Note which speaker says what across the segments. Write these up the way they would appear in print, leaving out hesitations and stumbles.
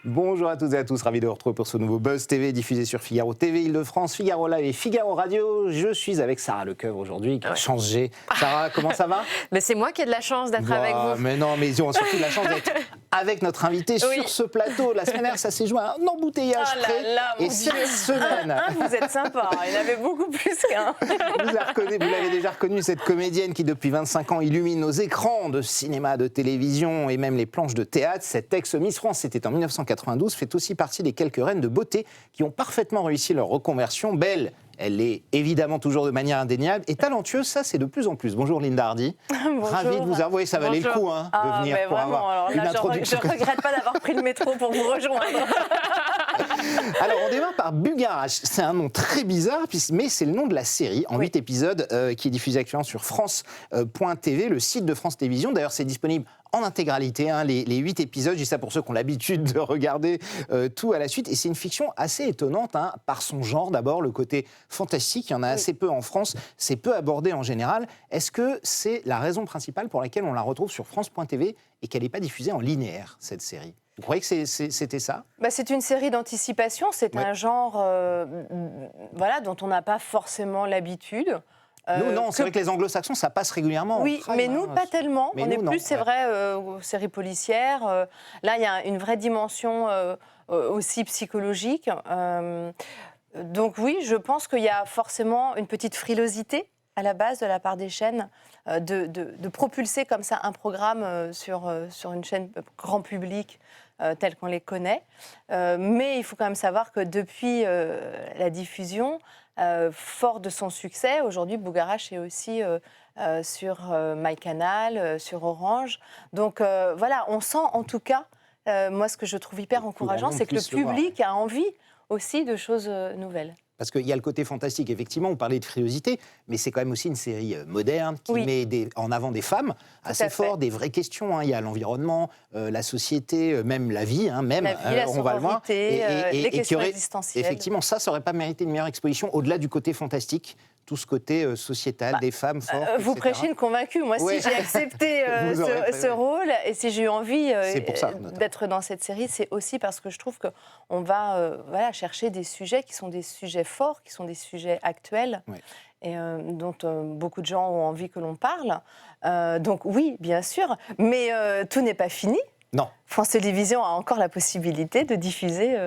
Speaker 1: Bonjour à toutes et à tous, ravi de vous retrouver pour ce nouveau Buzz TV diffusé sur Figaro TV Île-de-France, Figaro Live et Figaro Radio. Je suis avec Sarah Lecoeuvre aujourd'hui qui a changé. Sarah, comment ça va?
Speaker 2: Mais c'est moi qui ai de la chance d'être avec vous.
Speaker 1: Mais non, mais ils ont surtout de la chance d'être avec notre invité sur ce plateau. La semaine dernière, ça s'est joué à un embouteillage près. Et cette semaine...
Speaker 2: vous êtes sympa, il y en avait beaucoup plus qu'un.
Speaker 1: Vous l'avez déjà reconnu, cette comédienne qui depuis 25 ans illumine nos écrans de cinéma, de télévision et même les planches de théâtre. Cette ex-Miss France, c'était en 1992, fait aussi partie des quelques reines de beauté qui ont parfaitement réussi leur reconversion. Belle, elle est évidemment toujours de manière indéniable et talentueuse, ça c'est de plus en plus. Bonjour Linda Hardy.
Speaker 2: Bonjour.
Speaker 1: Ravi de vous avoir. Ça valait le coup de venir pour
Speaker 2: vraiment,
Speaker 1: avoir une introduction.
Speaker 2: Je ne regrette pas d'avoir pris le métro pour vous rejoindre.
Speaker 1: Alors on démarre par Bugarache. C'est un nom très bizarre, mais c'est le nom de la série en 8 épisodes qui est diffusée actuellement sur France.tv, le site de France Télévisions. D'ailleurs c'est disponible en intégralité, les 8 épisodes. Je dis ça pour ceux qui ont l'habitude de regarder tout à la suite. Et c'est une fiction assez étonnante par son genre d'abord, le côté fantastique. Il y en a assez peu en France, c'est peu abordé en général. Est-ce que c'est la raison principale pour laquelle on la retrouve sur France.tv et qu'elle n'est pas diffusée en linéaire, cette série ? Vous croyez que c'était ça ?
Speaker 2: C'est une série d'anticipation, c'est un genre dont on n'a pas forcément l'habitude.
Speaker 1: Nous, non, c'est vrai que les anglo-saxons, ça passe régulièrement.
Speaker 2: Oui, mais nous, pas tellement. On est plus, c'est vrai, séries policières. Là, il y a une vraie dimension aussi psychologique. Donc oui, je pense qu'il y a forcément une petite frilosité à la base de la part des chaînes de propulser comme ça un programme sur une chaîne grand public telle qu'on les connaît. Mais il faut quand même savoir que depuis la diffusion, fort de son succès, aujourd'hui Bugarache est aussi sur MyCanal, sur Orange. Donc voilà, on sent en tout cas, moi ce que je trouve hyper encourageant, c'est que le public a envie aussi de choses nouvelles.
Speaker 1: Parce qu'il y a le côté fantastique, effectivement, on parlait de frilosité, mais c'est quand même aussi une série moderne qui met en avant des femmes assez fort, des vraies questions. Il y a l'environnement, la société, même la vie,
Speaker 2: on va le voir. Les questions existentielles.
Speaker 1: Effectivement, ça n'aurait pas mérité une meilleure exposition, au-delà du côté fantastique, tout ce côté sociétal, des femmes fortes,
Speaker 2: vous
Speaker 1: etc.
Speaker 2: prêchez une convaincue. Moi, si j'ai accepté ce rôle et si j'ai eu envie d'être dans cette série, c'est aussi parce que je trouve qu'on va chercher des sujets qui sont des sujets forts, qui sont des sujets actuels et dont beaucoup de gens ont envie que l'on parle. Donc oui, bien sûr, mais tout n'est pas fini.
Speaker 1: Non.
Speaker 2: France Télévisions a encore la possibilité de diffuser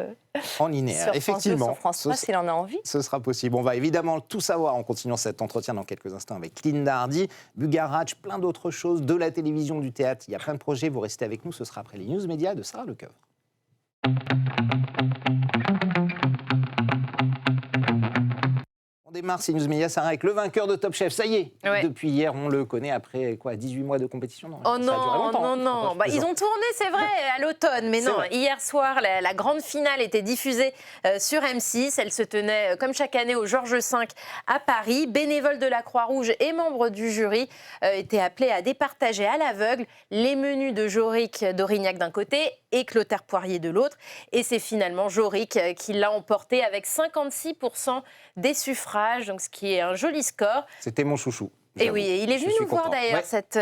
Speaker 1: en linéaire,
Speaker 2: sur
Speaker 1: effectivement.
Speaker 2: France 2, sur France 3, s'il en a envie.
Speaker 1: Ce sera possible. On va évidemment tout savoir en continuant cet entretien dans quelques instants avec Linda Hardy, Bugarache, plein d'autres choses, de la télévision, du théâtre. Il y a plein de projets. Vous restez avec nous. Ce sera après les news médias de Sarah Lecoeuvre. On démarre ces news médias, Sarah, avec le vainqueur de Top Chef. Ça y est, depuis hier, on le connaît après 18 mois de compétition.
Speaker 2: Non, ça a duré longtemps, non. Ils ont tourné, c'est vrai, à l'automne, mais non. Hier soir, la grande finale était diffusée sur M6. Elle se tenait, comme chaque année, au Georges V à Paris. Bénévoles de la Croix-Rouge et membres du jury étaient appelés à départager à l'aveugle les menus de Jorik d'Aurignac d'un côté et Clotaire Poirier de l'autre. Et c'est finalement Jorik qui l'a emporté avec 56% des suffrages, donc ce qui est un joli score.
Speaker 1: C'était mon chouchou.
Speaker 2: Et oui, et il est venu nous voir d'ailleurs cette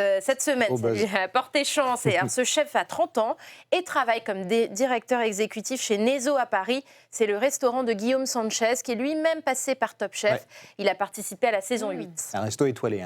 Speaker 2: semaine. Ça lui a porté chance. Et alors, ce chef a 30 ans et travaille comme directeur exécutif chez Nezo à Paris. C'est le restaurant de Guillaume Sanchez qui est lui-même passé par Top Chef. Il a participé à la saison 8.
Speaker 1: Un resto étoilé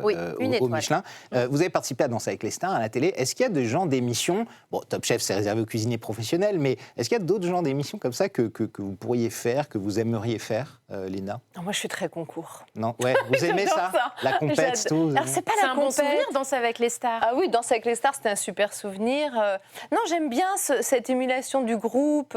Speaker 1: au Michelin. Vous avez participé à Danser avec les stars à la télé. Est-ce qu'il y a des genres d'émissions, Top Chef c'est réservé aux cuisiniers professionnels, mais est-ce qu'il y a d'autres genres d'émissions comme ça que vous pourriez faire, que vous aimeriez faire, Linda ?
Speaker 2: Moi je suis très concours.
Speaker 1: Non, vous aimez ça la compète, tout.
Speaker 2: Alors c'est pas la compète. Bon souvenir, Danser avec les stars. Ah oui, Danser avec les stars, c'était un super souvenir. Non, j'aime bien cette émulation du groupe.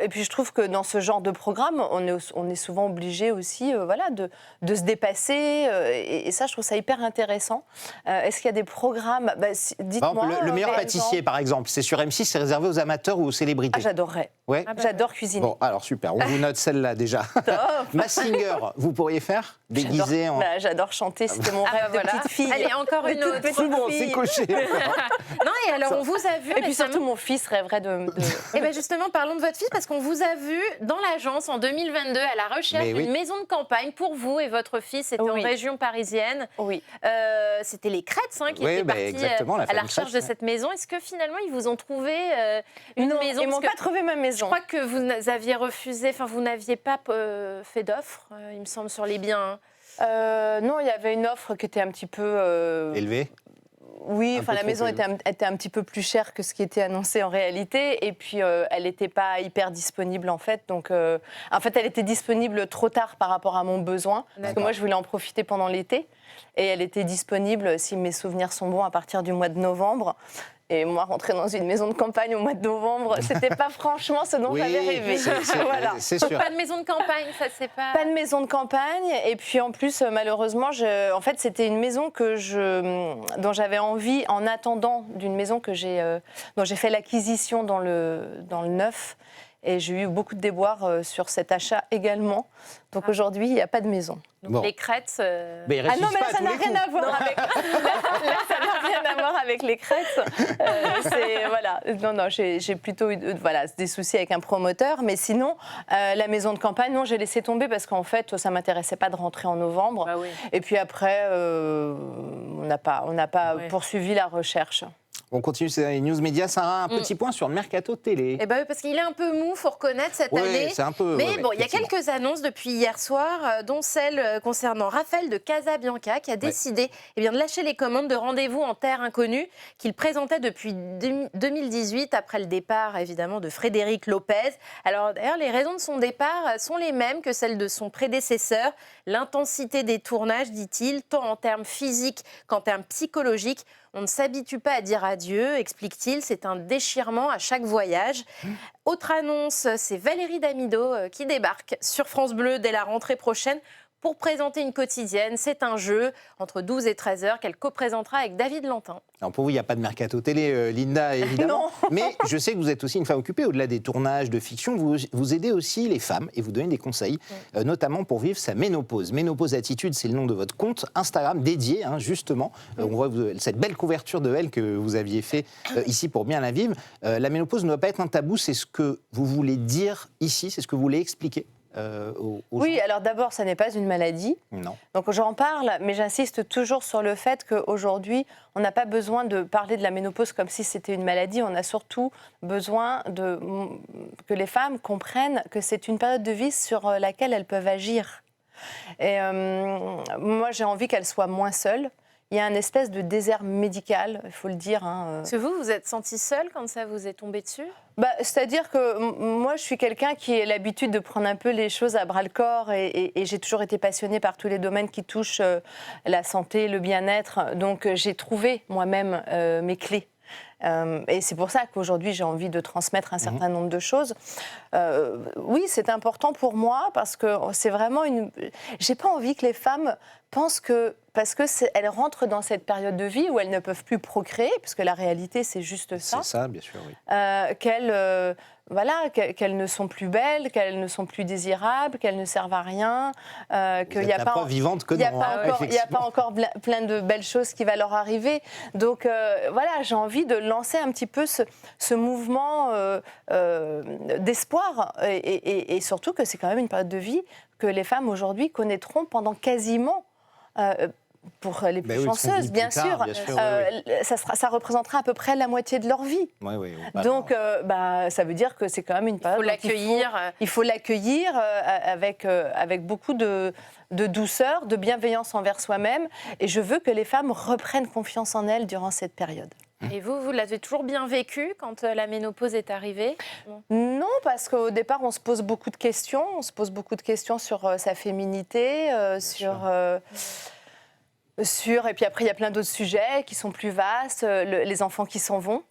Speaker 2: Et puis je trouve que dans ce genre de programme, on est souvent obligé aussi, de se dépasser. Et ça, je trouve ça hyper intéressant. Est-ce qu'il y a des programmes dites-moi.
Speaker 1: Le meilleur pâtissier, par exemple, c'est sur M6, c'est réservé aux amateurs ou aux célébrités.
Speaker 2: J'adorerais.
Speaker 1: Ouais.
Speaker 2: J'adore cuisiner.
Speaker 1: Bon, alors super. On vous note celle-là déjà. Mask Singer, vous pourriez faire déguisé en.
Speaker 2: J'adore chanter. monter. C'était mon rêve de petite fille.
Speaker 3: Allez, encore une autre.
Speaker 1: C'est bon, c'est coché.
Speaker 3: Non, et alors on vous a vu.
Speaker 2: Et puis surtout, mon fils rêverait de...
Speaker 3: Et bien justement, parlons de votre fils, parce qu'on vous a vu dans l'agence en 2022 à la recherche d'une maison de campagne pour vous et votre fils. C'était en région parisienne.
Speaker 2: Oui.
Speaker 3: C'était les Crêtes qui étaient partis à la recherche de cette maison. Est-ce que finalement, ils vous ont trouvé une maison?
Speaker 2: Ils m'ont pas trouvé ma maison.
Speaker 3: Je crois que vous aviez refusé, enfin vous n'aviez pas fait d'offre, il me semble, sur les biens.
Speaker 2: Non, il y avait une offre qui était un petit peu...
Speaker 1: Élevée.
Speaker 2: Oui, enfin la maison était un petit peu plus chère que ce qui était annoncé en réalité, et puis elle n'était pas hyper disponible en fait. Donc, en fait, elle était disponible trop tard par rapport à mon besoin, parce que moi je voulais en profiter pendant l'été, et elle était disponible, si mes souvenirs sont bons, à partir du mois de novembre. Et moi, rentrer dans une maison de campagne au mois de novembre, c'était pas franchement ce dont j'avais rêvé.
Speaker 1: Voilà. C'est sûr.
Speaker 3: Pas de maison de campagne, ça c'est pas...
Speaker 2: Pas de maison de campagne. Et puis en plus, malheureusement, en fait, c'était une maison dont j'avais envie en attendant d'une maison dont j'ai fait l'acquisition dans le neuf. Et j'ai eu beaucoup de déboires sur cet achat également. Donc aujourd'hui, il n'y a pas de maison.
Speaker 3: Donc les Crêtes...
Speaker 1: Mais
Speaker 2: ah non, mais là, ça n'a rien à voir avec... là, ça n'a rien à voir avec les Crêtes. Voilà. Non, j'ai plutôt eu des soucis avec un promoteur. Mais sinon, la maison de campagne, non, j'ai laissé tomber parce qu'en fait, ça ne m'intéressait pas de rentrer en novembre.
Speaker 3: Bah oui.
Speaker 2: Et puis après, on n'a pas poursuivi la recherche.
Speaker 1: On continue sur les news médias. Sarah, un petit point sur le mercato télé.
Speaker 3: Eh ben, parce qu'il est un peu mou, il faut reconnaître, cette année.
Speaker 1: C'est un peu,
Speaker 3: mais bon, il y a quelques annonces depuis hier soir, dont celle concernant Raphaël de Casabianca, qui a décidé de lâcher les commandes de Rendez-vous en terre inconnue, qu'il présentait depuis 2018, après le départ, évidemment, de Frédéric Lopez. Alors, d'ailleurs, les raisons de son départ sont les mêmes que celles de son prédécesseur. L'intensité des tournages, dit-il, tant en termes physiques qu'en termes psychologiques. On ne s'habitue pas à dire adieu, explique-t-il, c'est un déchirement à chaque voyage. Autre annonce, c'est Valérie Damido qui débarque sur France Bleu dès la rentrée prochaine pour présenter une quotidienne. C'est un jeu entre 12 et 13 heures qu'elle co-présentera avec David Lantin.
Speaker 1: Alors pour vous, il n'y a pas de mercato télé, Linda, évidemment.
Speaker 2: Non.
Speaker 1: Mais je sais que vous êtes aussi une femme occupée. Au-delà des tournages de fiction, vous aidez aussi les femmes et vous donnez des conseils, notamment pour vivre sa ménopause. Ménopause Attitude, c'est le nom de votre compte Instagram dédié, justement. On voit cette belle couverture de Elle que vous aviez fait ici pour bien la vivre. La ménopause ne doit pas être un tabou, c'est ce que vous voulez dire ici, c'est ce que vous voulez expliquer.
Speaker 2: Oui, alors d'abord, ça n'est pas une maladie.
Speaker 1: Non.
Speaker 2: Donc j'en parle, mais j'insiste toujours sur le fait qu'aujourd'hui, on n'a pas besoin de parler de la ménopause comme si c'était une maladie. On a surtout besoin que les femmes comprennent que c'est une période de vie sur laquelle elles peuvent agir. Et moi, j'ai envie qu'elles soient moins seules. Il y a une espèce de désert médical, il faut le dire.
Speaker 3: Parce que vous êtes sentie seule quand ça vous est tombé dessus ?
Speaker 2: C'est-à-dire que moi, je suis quelqu'un qui a l'habitude de prendre un peu les choses à bras-le-corps et j'ai toujours été passionnée par tous les domaines qui touchent la santé, le bien-être. Donc, j'ai trouvé moi-même mes clés. Et c'est pour ça qu'aujourd'hui, j'ai envie de transmettre un certain nombre de choses. Oui, c'est important pour moi parce que c'est vraiment j'ai pas envie que les femmes pensent que parce qu'elles rentrent dans cette période de vie où elles ne peuvent plus procréer, parce que la réalité, c'est juste ça.
Speaker 1: C'est ça, bien sûr, oui.
Speaker 2: Qu'elles ne sont plus belles, qu'elles ne sont plus désirables, qu'elles ne servent à rien, qu'il n'y a pas
Speaker 1: vivante que
Speaker 2: il n'y a pas encore plein de belles choses qui vont leur arriver. Donc j'ai envie de lancer un petit peu ce mouvement d'espoir et surtout que c'est quand même une période de vie que les femmes aujourd'hui connaîtront pendant quasiment pour les plus chanceuses, bien sûr, ça représentera à peu près la moitié de leur vie. Donc, ça veut dire que c'est quand même une période. Il faut l'accueillir avec beaucoup de douceur, de bienveillance envers soi-même. Et je veux que les femmes reprennent confiance en elles durant cette période.
Speaker 3: Et vous l'avez toujours bien vécu quand la ménopause est arrivée ?
Speaker 2: Non, parce qu'au départ, on se pose beaucoup de questions. On se pose beaucoup de questions sur sa féminité, et puis après, il y a plein d'autres sujets qui sont plus vastes. Les enfants qui s'en vont,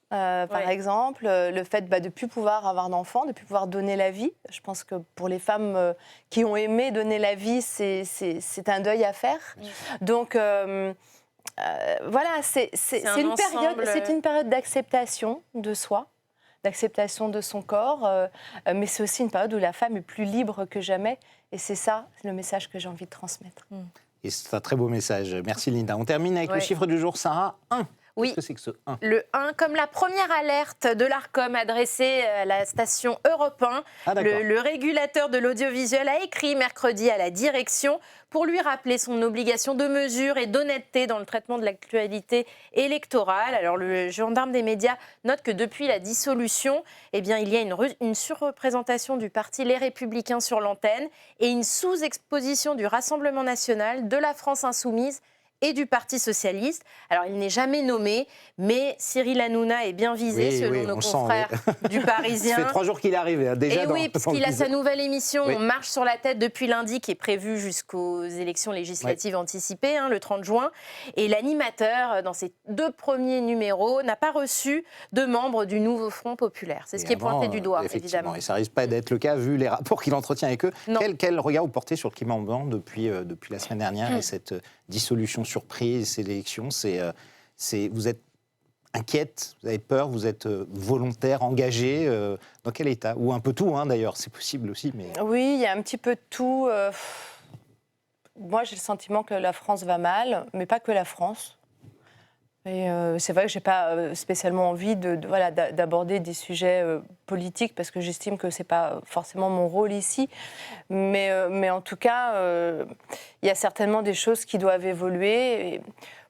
Speaker 2: par exemple. Le fait de ne plus pouvoir avoir d'enfants, de ne plus pouvoir donner la vie. Je pense que pour les femmes qui ont aimé donner la vie, c'est un deuil à faire. Donc, c'est une période d'acceptation de soi, d'acceptation de son corps. Mais c'est aussi une période où la femme est plus libre que jamais. Et c'est ça le message que j'ai envie de transmettre.
Speaker 1: Et c'est un très beau message. Merci Linda. On termine avec le chiffre du jour, Sarah, 1.
Speaker 3: Oui.
Speaker 1: Qu'est-ce que c'est que ce 1 ?
Speaker 3: Le 1, comme la première alerte de l'Arcom adressée à la station Europe 1, le régulateur de l'audiovisuel a écrit mercredi à la direction pour lui rappeler son obligation de mesure et d'honnêteté dans le traitement de l'actualité électorale. Alors le gendarme des médias note que depuis la dissolution, il y a une surreprésentation du parti Les Républicains sur l'antenne et une sous-exposition du Rassemblement national, de la France insoumise et du Parti socialiste. Alors, il n'est jamais nommé, mais Cyril Hanouna est bien visé, selon nos confrères du Parisien.
Speaker 1: Ça fait 3 jours qu'il est arrivé, déjà.
Speaker 3: Et oui, parce qu'il a sa nouvelle émission, On marche sur la tête depuis lundi, qui est prévue jusqu'aux élections législatives anticipées, le 30 juin. Et l'animateur, dans ses 2 premiers numéros, n'a pas reçu de membres du nouveau Front populaire. C'est ce qui est pointé du doigt, évidemment.
Speaker 1: Et ça risque pas d'être le cas, vu les rapports qu'il entretient avec eux. Quel regard vous portez sur le climat ambiant depuis la semaine dernière et cette dissolution surprise, ces élections, vous êtes inquiète, vous avez peur, vous êtes volontaire, engagé, dans quel état ? Ou un peu tout, d'ailleurs, c'est possible aussi. Mais...
Speaker 2: Oui, il y a un petit peu de tout. Moi, j'ai le sentiment que la France va mal, mais pas que la France. Et c'est vrai que je n'ai pas spécialement envie d'aborder des sujets politiques parce que j'estime que ce n'est pas forcément mon rôle ici. Mais en tout cas, il y a certainement des choses qui doivent évoluer. Et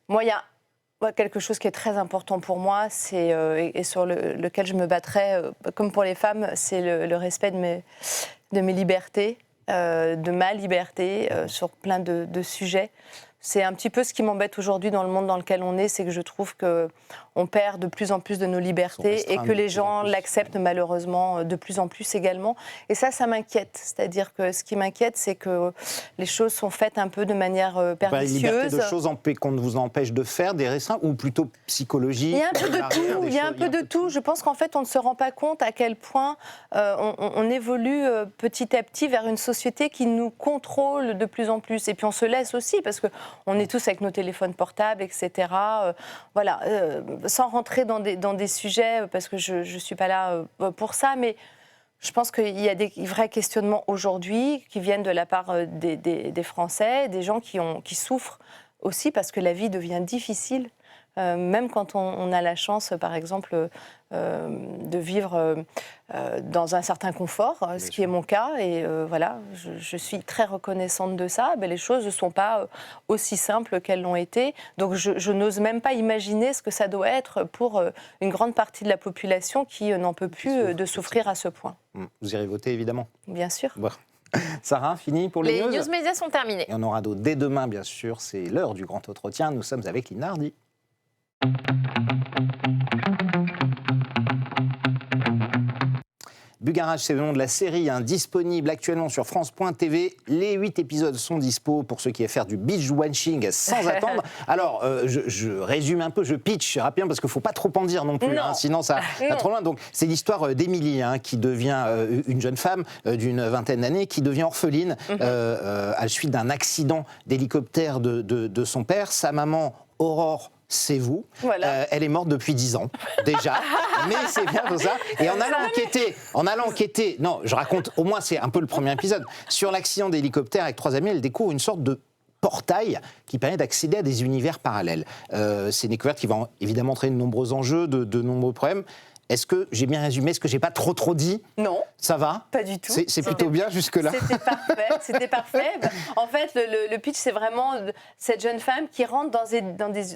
Speaker 2: moi, il y a quelque chose qui est très important pour moi et sur lequel je me battrai, comme pour les femmes, c'est le respect de mes libertés, de ma liberté sur plein de sujets. C'est un petit peu ce qui m'embête aujourd'hui dans le monde dans lequel on est, c'est que je trouve qu'on perd de plus en plus de nos libertés et que les gens l'acceptent malheureusement de plus en plus également. Et ça m'inquiète. C'est-à-dire que ce qui m'inquiète, c'est que les choses sont faites un peu de manière pernicieuse.
Speaker 1: Liberté de choses qu'on ne vous empêche de faire, des restreintes, ou plutôt psychologique.
Speaker 2: Il y a un peu de tout. Il y a un peu de tout. Je pense qu'en fait, on ne se rend pas compte à quel point on évolue petit à petit vers une société qui nous contrôle de plus en plus. Et puis on se laisse aussi, parce qu'on est tous avec nos téléphones portables, etc. Sans rentrer dans des sujets, parce que je ne suis pas là pour ça, mais je pense qu'il y a des vrais questionnements aujourd'hui qui viennent de la part des Français, des gens qui souffrent aussi parce que la vie devient difficile. Même quand on a la chance, par exemple, de vivre dans un certain confort, ce qui est mon cas, et je suis très reconnaissante de ça. Mais les choses ne sont pas aussi simples qu'elles l'ont été. Donc je n'ose même pas imaginer ce que ça doit être pour une grande partie de la population qui n'en peut plus de souffrir à ce point.
Speaker 1: Vous irez voter, évidemment.
Speaker 2: Bien sûr.
Speaker 1: Bon. Sarah, fini pour les news.
Speaker 3: Les news médias sont terminés.
Speaker 1: Et on aura d'autres dès demain, bien sûr. C'est l'heure du grand entretien. Nous sommes avec Linda Hardy. Bugarage, c'est le nom de la série, disponible actuellement sur France.tv. Les 8 épisodes sont dispo pour ceux qui veulent faire du binge-watching sans attendre. Alors, je résume un peu, je pitch rapidement parce qu'il ne faut pas trop en dire non plus, sinon ça va trop loin. Donc, c'est l'histoire d'Émilie, qui devient une jeune femme d'une vingtaine d'années, qui devient orpheline à la suite d'un accident d'hélicoptère de son père. Sa maman, Aurore, c'est vous. Voilà. Elle est morte depuis 10 ans, déjà. Mais c'est bien tout ça. Et en allant enquêter, non, je raconte, au moins c'est un peu le premier épisode, sur l'accident d'hélicoptère avec 3 amis, elle découvre une sorte de portail qui permet d'accéder à des univers parallèles. C'est une découverte qui va évidemment entraîner de nombreux enjeux, de nombreux problèmes. Est-ce que j'ai bien résumé? Est-ce que j'ai pas trop dit?
Speaker 2: Non.
Speaker 1: Ça va?
Speaker 2: Pas du tout.
Speaker 1: C'est plutôt bien jusque-là.
Speaker 2: C'était parfait. En fait, le pitch, c'est vraiment cette jeune femme qui rentre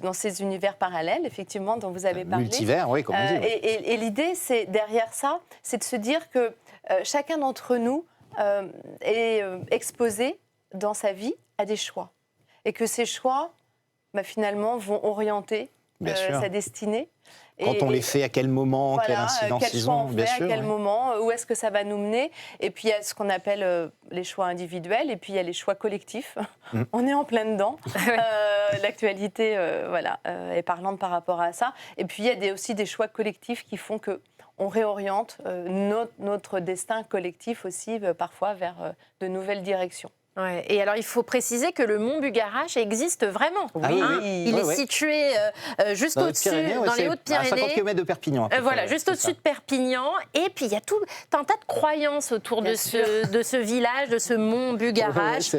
Speaker 2: dans ces univers parallèles, effectivement, dont vous avez parlé.
Speaker 1: Multivers, oui, comme on dit.
Speaker 2: Et l'idée, c'est derrière ça, c'est de se dire que chacun d'entre nous est exposé dans sa vie à des choix. Et que ces choix, finalement, vont orienter sa destinée.
Speaker 1: Quand on les fait, à quel moment, quelle incidence ils ont, bien sûr.
Speaker 2: À quel moment, où est-ce que ça va nous mener. Et puis il y a ce qu'on appelle les choix individuels, et puis il y a les choix collectifs. On est en plein dedans. L'actualité est parlante par rapport à ça. Et puis il y a aussi des choix collectifs qui font qu'on réoriente notre destin collectif aussi, parfois vers de nouvelles directions.
Speaker 3: Ouais. Et alors, il faut préciser que le mont Bugarache existe vraiment. Il est situé juste au-dessus, dans les Hautes-Pyrénées.
Speaker 1: À 50 km de Perpignan.
Speaker 3: Voilà, juste au-dessus de Perpignan. Et puis, il y a tout un tas de croyances autour de ce village, de ce mont Bugarache.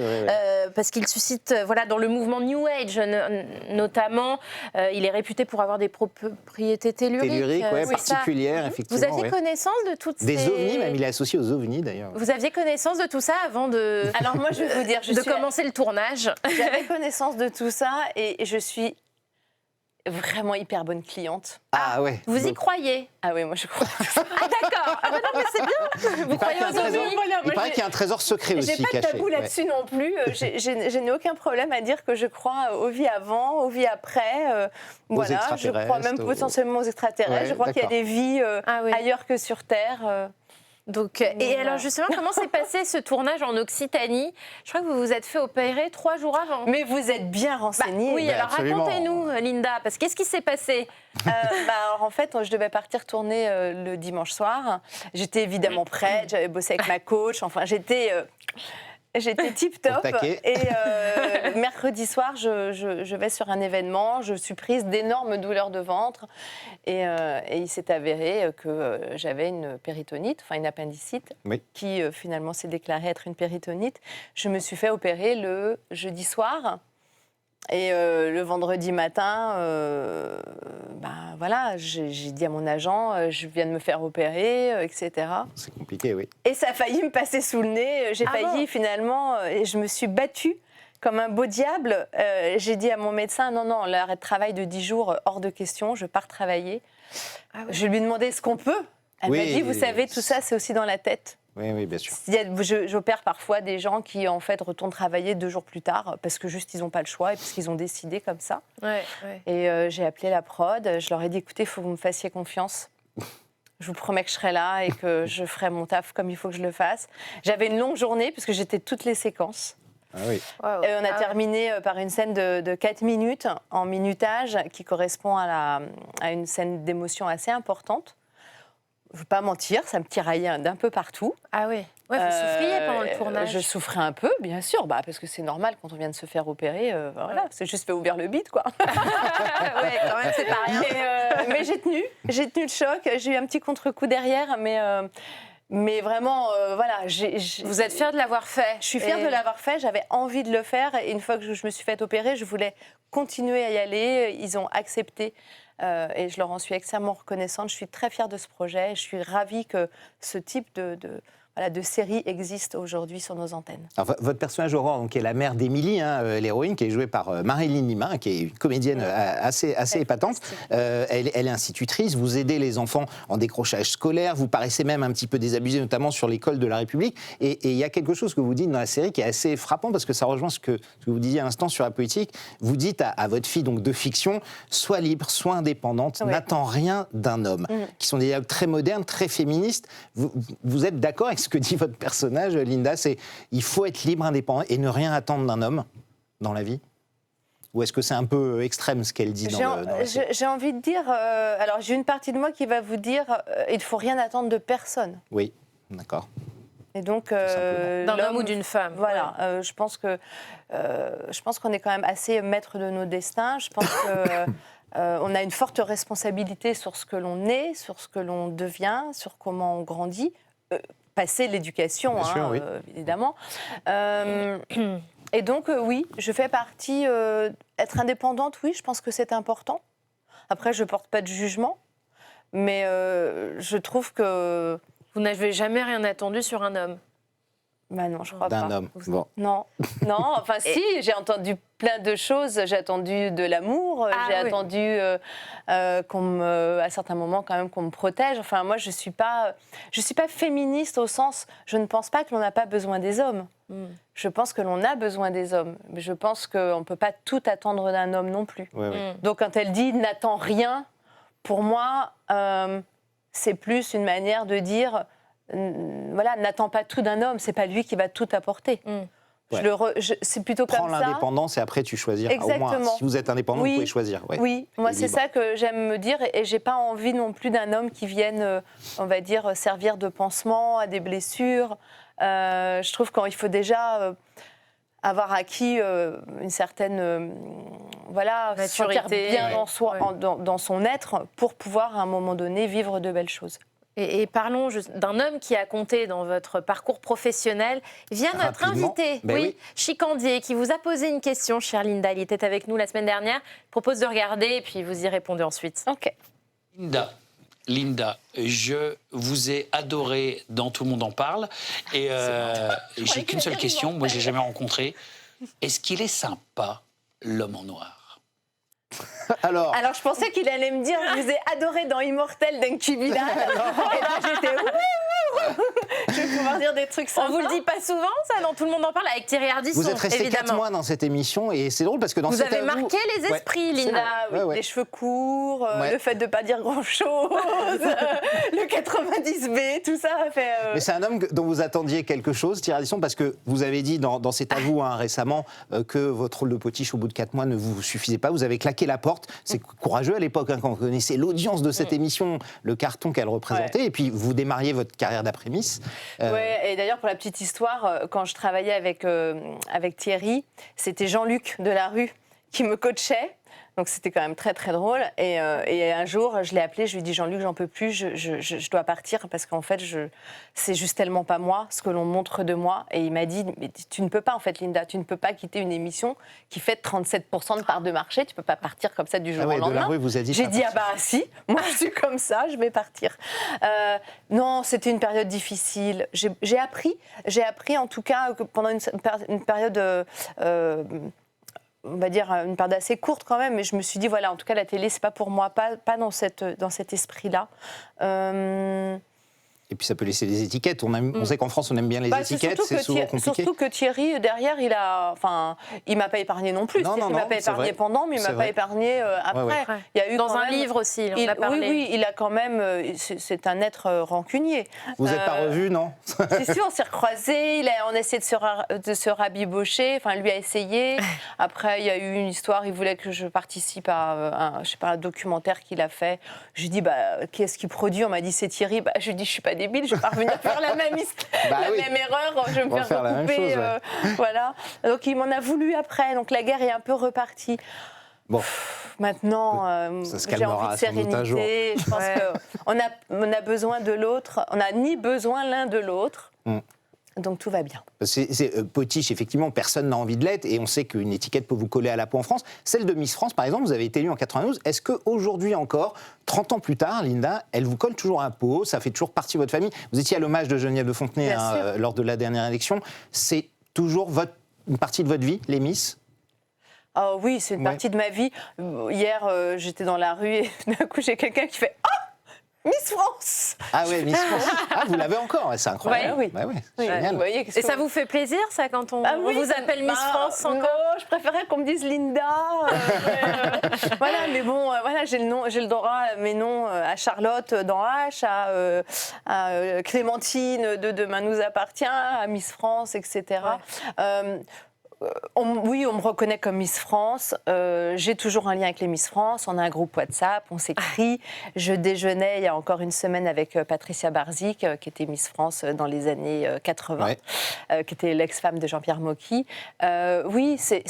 Speaker 3: Parce qu'il suscite, dans le mouvement New Age notamment, il est réputé pour avoir des propriétés telluriques.
Speaker 1: Particulières, effectivement.
Speaker 3: Vous aviez connaissance de toutes ces...
Speaker 1: Des ovnis, même, il est associé aux ovnis, d'ailleurs.
Speaker 3: Vous aviez connaissance de tout ça avant de...
Speaker 2: Alors moi, je vais vous dire,
Speaker 3: commencer le tournage.
Speaker 2: J'avais connaissance de tout ça et je suis vraiment hyper bonne cliente.
Speaker 1: Ah ouais.
Speaker 3: Vous y croyez?
Speaker 2: Ah oui, moi je crois.
Speaker 3: Ah d'accord. Ah non, mais c'est bien. Vous croyez aux ovnis?
Speaker 1: Il paraît qu'il y a un trésor secret aussi caché.
Speaker 2: J'ai pas de tabou là-dessus non plus. Je n'ai aucun problème à dire que je crois aux vies avant, aux vies après. Voilà, je crois même potentiellement aux extraterrestres. Je crois qu'il y a des vies ailleurs que sur Terre.
Speaker 3: Donc, et alors justement, comment s'est passé ce tournage en Occitanie? Je crois que vous vous êtes fait opérer 3 jours avant.
Speaker 2: Mais vous êtes bien renseignée.
Speaker 3: Oui, alors racontez-nous, Linda, parce qu'est-ce qui s'est passé?
Speaker 2: Alors, en fait, je devais partir tourner le dimanche soir. J'étais évidemment prête, j'avais bossé avec ma coach, enfin j'étais tip-top. Et mercredi soir, je vais sur un événement, je suis prise d'énormes douleurs de ventre. Et il s'est avéré que j'avais une péritonite, enfin une appendicite, qui finalement s'est déclarée être une péritonite. Je me suis fait opérer le jeudi soir. Et le vendredi matin, j'ai dit à mon agent, je viens de me faire opérer, etc.
Speaker 1: C'est compliqué, oui.
Speaker 2: Et ça a failli me passer sous le nez. J'ai failli finalement, et je me suis battue comme un beau diable. J'ai dit à mon médecin, non, l'arrêt de travail de 10 jours, hors de question, je pars travailler. Je lui ai demandé ce qu'on peut. Elle m'a dit, vous savez, tout ça, c'est aussi dans la tête.
Speaker 1: Oui, bien sûr.
Speaker 2: J'opère parfois des gens qui, en fait, retournent travailler 2 jours plus tard parce que juste, ils n'ont pas le choix et parce qu'ils ont décidé comme ça. Et j'ai appelé la prod. Je leur ai dit, écoutez, il faut que vous me fassiez confiance. Je vous promets que je serai là et que je ferai mon taf comme il faut que je le fasse. J'avais une longue journée puisque j'étais toutes les séquences. On a terminé par une scène de 4 minutes en minutage qui correspond à une scène d'émotion assez importante. Je ne veux pas mentir, ça me tiraillait d'un peu partout.
Speaker 3: Ah oui, vous souffriez pendant le tournage?
Speaker 2: Je souffrais un peu, bien sûr, parce que c'est normal quand on vient de se faire opérer. C'est juste fait ouvrir le bide, quoi.
Speaker 3: Quand même, c'est pas rien.
Speaker 2: Mais j'ai tenu le choc. J'ai eu un petit contre-coup derrière, mais vraiment,
Speaker 3: Vous êtes fière de l'avoir fait?
Speaker 2: Je suis fière de l'avoir fait, j'avais envie de le faire. Et une fois que je me suis fait opérer, je voulais continuer à y aller. Ils ont accepté. Et je leur en suis extrêmement reconnaissante. Je suis très fière de ce projet. Je suis ravie que ce type de série existe aujourd'hui sur nos antennes.
Speaker 1: Alors, votre personnage Aurore, donc, qui est la mère d'Émilie, l'héroïne, qui est jouée par Marilyn Lima, qui est une comédienne assez épatante. Elle est institutrice, vous aidez les enfants en décrochage scolaire, vous paraissez même un petit peu désabusé, notamment sur l'école de la République. Et il y a quelque chose que vous dites dans la série qui est assez frappant, parce que ça rejoint ce que vous disiez à l'instant sur la politique. Vous dites à votre fille donc, de fiction, sois libre, sois indépendante, n'attends rien d'un homme, qui sont des dialogues très modernes, très féministes. Vous êtes d'accord avec ce que dit votre personnage, Linda, c'est il faut être libre, indépendant et ne rien attendre d'un homme dans la vie? Ou est-ce que c'est un peu extrême ce qu'elle dit dans la série?
Speaker 2: J'ai envie de dire, alors j'ai une partie de moi qui va vous dire, il ne faut rien attendre de personne.
Speaker 1: Oui, d'accord.
Speaker 2: Et donc,
Speaker 3: d'un homme ou d'une femme.
Speaker 2: Voilà, je pense qu'on est quand même assez maître de nos destins. Je pense que on a une forte responsabilité sur ce que l'on est, sur ce que l'on devient, sur comment on grandit. Passer l'éducation, évidemment. Et donc, oui, je fais partie... être indépendante, oui, je pense que c'est important. Après, je ne porte pas de jugement, mais je trouve que...
Speaker 3: Vous n'avez jamais rien attendu sur un homme?
Speaker 2: Non, je crois pas.
Speaker 1: D'un homme, bon.
Speaker 2: Non, enfin si, j'ai entendu plein de choses. J'ai attendu de l'amour, j'ai attendu à certains moments quand même qu'on me protège. Enfin, moi, je suis pas féministe au sens, je ne pense pas que l'on n'a pas besoin des hommes. Je pense que l'on a besoin des hommes, mais je pense qu'on ne peut pas tout attendre d'un homme non plus. Donc quand elle dit « n'attends rien », pour moi, c'est plus une manière de dire... n'attends pas tout d'un homme, c'est pas lui qui va tout apporter. C'est plutôt comme ça.
Speaker 1: Prends l'indépendance et après tu choisis.
Speaker 2: Exactement.
Speaker 1: Au moins, si vous êtes indépendant, vous pouvez choisir.
Speaker 2: Oui, moi c'est ça que j'aime me dire et j'ai pas envie non plus d'un homme qui vienne, on va dire, servir de pansement à des blessures. Je trouve qu'il faut déjà avoir acquis une certaine se sentir bien dans, soi, dans son être pour pouvoir à un moment donné vivre de belles choses.
Speaker 3: Et parlons d'un homme qui a compté dans votre parcours professionnel. Vient notre invité, Chicandier, qui vous a posé une question, chère Linda. Il était avec nous la semaine dernière. Je propose de regarder et puis vous y répondez ensuite.
Speaker 2: Ok.
Speaker 4: Linda, je vous ai adoré dans Tout le monde en parle. Et j'ai qu'une seule question, moi je ne l'ai jamais rencontré. Est-ce qu'il est sympa, l'homme en noir ?
Speaker 2: Alors, je pensais qu'il allait me dire « Je vous ai adoré dans Immortel d'Enki Bilal ». Et là, j'étais « Je vais pouvoir dire des trucs sympas ».
Speaker 3: On vous le dit pas souvent, ça, dans Tout le monde en parle, avec Thierry Ardisson,
Speaker 1: Vous êtes resté 4 mois dans cette émission et c'est drôle parce que dans
Speaker 3: vous avez marqué les esprits, Linda.
Speaker 2: Les cheveux courts, le fait de ne pas dire grand-chose, le 90B, tout ça a fait...
Speaker 1: Mais c'est un homme dont vous attendiez quelque chose, Thierry Ardisson, parce que vous avez dit dans cet avou récemment que votre rôle de potiche au bout de 4 mois ne vous suffisait pas. Vous avez claqué la porte. C'est courageux à l'époque, quand vous connaissez l'audience de cette émission, le carton qu'elle représentait, et puis vous démarriez votre carrière d'après-miss.
Speaker 2: Et d'ailleurs, pour la petite histoire, quand je travaillais avec Thierry, c'était Jean-Luc Delarue qui me coachait. Donc c'était quand même très très drôle. Et un jour, je l'ai appelé, je lui ai dit Jean-Luc, j'en peux plus, je dois partir parce qu'en fait, c'est juste tellement pas moi, ce que l'on montre de moi. Et il m'a dit, mais tu ne peux pas en fait, Linda, tu ne peux pas quitter une émission qui fait 37% de part de marché, tu peux pas partir comme ça du jour au lendemain.
Speaker 1: Delarue vous a dit
Speaker 2: J'ai dit, ah bah si, moi je suis comme ça, je vais partir. Non, c'était une période difficile. J'ai appris en tout cas que pendant une période... on va dire une période assez courte quand même, mais je me suis dit, voilà, en tout cas, la télé, c'est pas pour moi, pas dans cet esprit-là.
Speaker 1: Et puis ça peut laisser des étiquettes. On sait qu'en France, on aime bien les étiquettes, c'est souvent compliqué.
Speaker 2: Surtout que Thierry, derrière, il m'a pas épargné non plus. Il m'a pas épargné pendant, mais il m'a pas épargné après.
Speaker 3: Ouais.
Speaker 2: Il y a eu
Speaker 3: dans un livre aussi, on a parlé.
Speaker 2: Oui, il a quand même... C'est un être rancunier.
Speaker 1: Vous n'êtes pas revus, non?
Speaker 2: C'est sûr, on s'est recroisés, on a essayé de se rabibocher, enfin, lui a essayé. Après, il y a eu une histoire, il voulait que je participe à un documentaire qu'il a fait. Je lui ai dit, qui est-ce qui produit? On m'a dit, c'est Thierry. Je lui ai dit, je suis pas débile, je vais pas revenir faire la même erreur, je vais me faire recouper. Voilà. Donc il m'en a voulu après, donc la guerre est un peu repartie.
Speaker 1: Bon.
Speaker 2: Maintenant, j'ai envie de sérénité. Je pense qu'on a besoin de l'autre, on n'a ni besoin l'un de l'autre. Donc tout va bien.
Speaker 1: C'est potiche, effectivement, personne n'a envie de l'être et on sait qu'une étiquette peut vous coller à la peau en France. Celle de Miss France, par exemple, vous avez été élue en 92. Est-ce qu'aujourd'hui encore, 30 ans plus tard, Linda, elle vous colle toujours à la peau? Ça fait toujours partie de votre famille. Vous étiez à l'hommage de Geneviève de Fontenay lors de la dernière élection. C'est toujours une partie de votre vie, les Miss?
Speaker 2: Oh oui, c'est une partie de ma vie. Hier, j'étais dans la rue et d'un coup, j'ai quelqu'un qui fait « Ah !» Miss France.
Speaker 1: Ah ouais, Miss France. Ah, vous l'avez encore, c'est incroyable.
Speaker 2: Oui.
Speaker 1: Bah ouais, génial.
Speaker 2: Vous voyez,
Speaker 3: et ça vous fait plaisir, ça, quand on vous appelle Miss France encore?
Speaker 2: Non, je préférais qu'on me dise Linda. Voilà, mais bon, j'ai le droit, mes noms à Charlotte dans H, à Clémentine de Demain nous appartient, à Miss France, etc. On me reconnaît comme Miss France. J'ai toujours un lien avec les Miss France. On a un groupe WhatsApp, on s'écrit. Je déjeunais il y a encore une semaine avec Patricia Barzik, qui était Miss France dans les années 80, qui était l'ex-femme de Jean-Pierre Mocky. Oui, c'est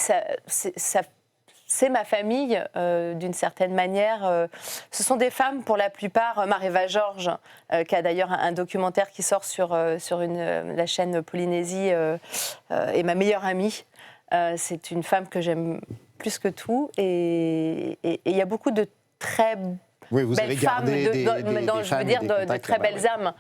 Speaker 2: ma famille, d'une certaine manière. Ce sont des femmes, pour la plupart. Mareva Georges, qui a d'ailleurs un documentaire qui sort sur la chaîne Polynésie, est ma meilleure amie. C'est une femme que j'aime plus que tout. Et il y a beaucoup de très belles femmes, de très belles âmes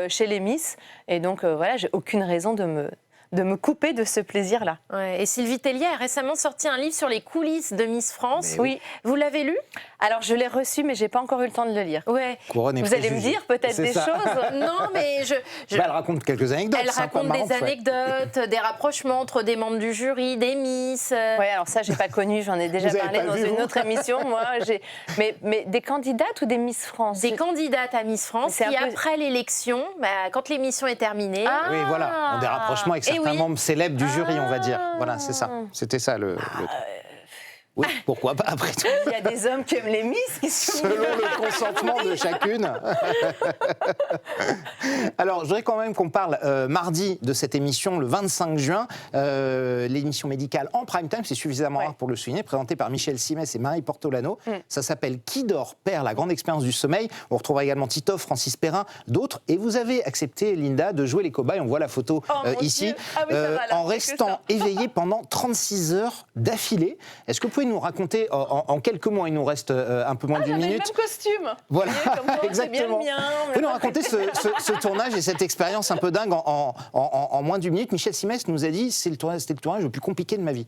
Speaker 2: chez les Miss. Et donc, j'ai aucune raison de me couper de ce plaisir-là.
Speaker 3: Ouais, et Sylvie Tellier a récemment sorti un livre sur les coulisses de Miss France.
Speaker 2: Oui.
Speaker 3: Vous l'avez lu?
Speaker 2: Alors, je l'ai reçu, mais je n'ai pas encore eu le temps de le lire.
Speaker 3: Ouais.
Speaker 2: Vous allez me dire peut-être des choses?
Speaker 3: Non, mais
Speaker 1: elle raconte quelques anecdotes.
Speaker 3: Elle raconte des anecdotes, des rapprochements entre des membres du jury, des Miss.
Speaker 2: Oui, alors ça, je n'ai pas connu. J'en ai déjà parlé dans une autre émission. Moi, mais des candidates ou des Miss France?
Speaker 3: Des candidates à Miss France qui, après l'élection, quand l'émission est terminée...
Speaker 1: Oui, voilà, ont des rapprochements avec certains membres célèbres du jury, on va dire. Voilà, c'est ça. C'était ça le truc. Oui, pourquoi pas après tout.
Speaker 2: Il y a des hommes qui aiment les Miss.
Speaker 1: Selon le consentement de chacune. Alors, je voudrais quand même qu'on parle mardi de cette émission, le 25 juin. L'émission médicale en prime time, c'est suffisamment rare pour le souligner, présentée par Michel Simès et Marie Portolano. Ça s'appelle Qui dort perd, la grande expérience du sommeil. On retrouvera également Titoff, Francis Perrin, d'autres. Et vous avez accepté, Linda, de jouer les cobayes. On voit la photo ici. En restant éveillé pendant 36 heures d'affilée. Est-ce que vous pouvez nous raconter en quelques mots, il nous reste un peu moins d'une minute.
Speaker 2: Le même costume.
Speaker 1: Voilà,
Speaker 2: Toi,
Speaker 1: exactement.
Speaker 2: Bien,
Speaker 1: vous pouvez nous raconter ce tournage et cette expérience un peu dingue en moins d'une minute. Michel Simès nous a dit c'était le tournage le plus compliqué de ma vie.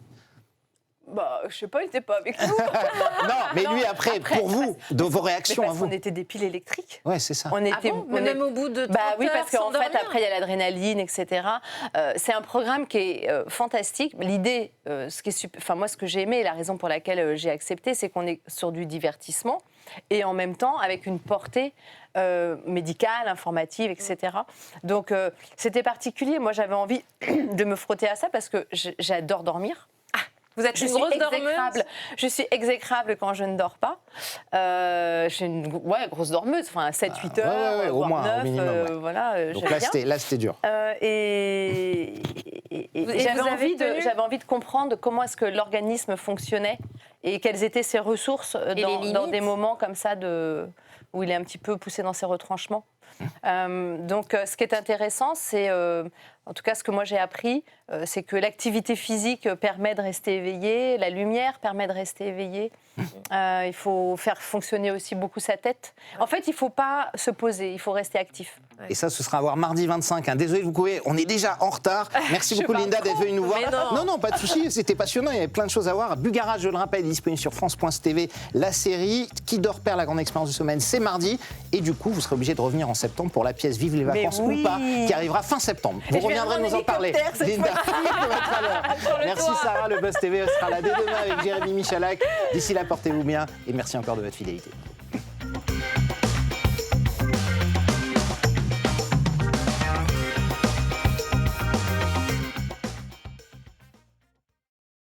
Speaker 2: Bah, je sais pas, il n'était pas avec nous.
Speaker 1: Non, mais lui après pour vous, de vos réactions à vous.
Speaker 2: On était des piles électriques.
Speaker 1: Ouais, c'est ça.
Speaker 3: On était, même au bout de 30
Speaker 2: oui, parce qu'en fait,
Speaker 3: dormir.
Speaker 2: après, il y a l'adrénaline, etc. C'est un programme qui est fantastique. L'idée, moi, ce que j'ai aimé et la raison pour laquelle j'ai accepté, c'est qu'on est sur du divertissement et en même temps avec une portée médicale, informative, etc. Donc, c'était particulier. Moi, j'avais envie de me frotter à ça parce que j'adore dormir.
Speaker 3: Vous êtes une grosse dormeuse.
Speaker 2: Je suis exécrable quand je ne dors pas. Je suis une grosse dormeuse, 7-8 heures,
Speaker 1: au
Speaker 2: voire
Speaker 1: moins,
Speaker 2: 9.
Speaker 1: au minimum.
Speaker 2: Voilà,
Speaker 1: donc là, c'était dur.
Speaker 2: Et j'avais envie de comprendre comment est-ce que l'organisme fonctionnait et quelles étaient ses ressources dans des moments comme ça où il est un petit peu poussé dans ses retranchements. Donc, ce qui est intéressant, c'est, en tout cas, ce que moi j'ai appris, c'est que l'activité physique permet de rester éveillé, la lumière permet de rester éveillé. Il faut faire fonctionner aussi beaucoup sa tête. En fait, il ne faut pas se poser, il faut rester actif.
Speaker 1: Et ça, ce sera à voir mardi 25. Désolé, on est déjà en retard. Merci beaucoup, Linda, d'être venue nous voir. Non, pas de souci, c'était passionnant. Il y avait plein de choses à voir. Bugarage, je le rappelle, est disponible sur France.tv. La série Qui dort perd, la grande expérience du sommeil, c'est mardi. Et du coup, vous serez obligé de revenir en septembre pour la pièce Vive les vacances ou pas, qui arrivera fin septembre. Vous reviendrez nous en parler. Linda, merci Sarah, le Buzz TV sera là dès demain avec Jérémy Michalak. D'ici là, portez-vous bien et merci encore de votre fidélité.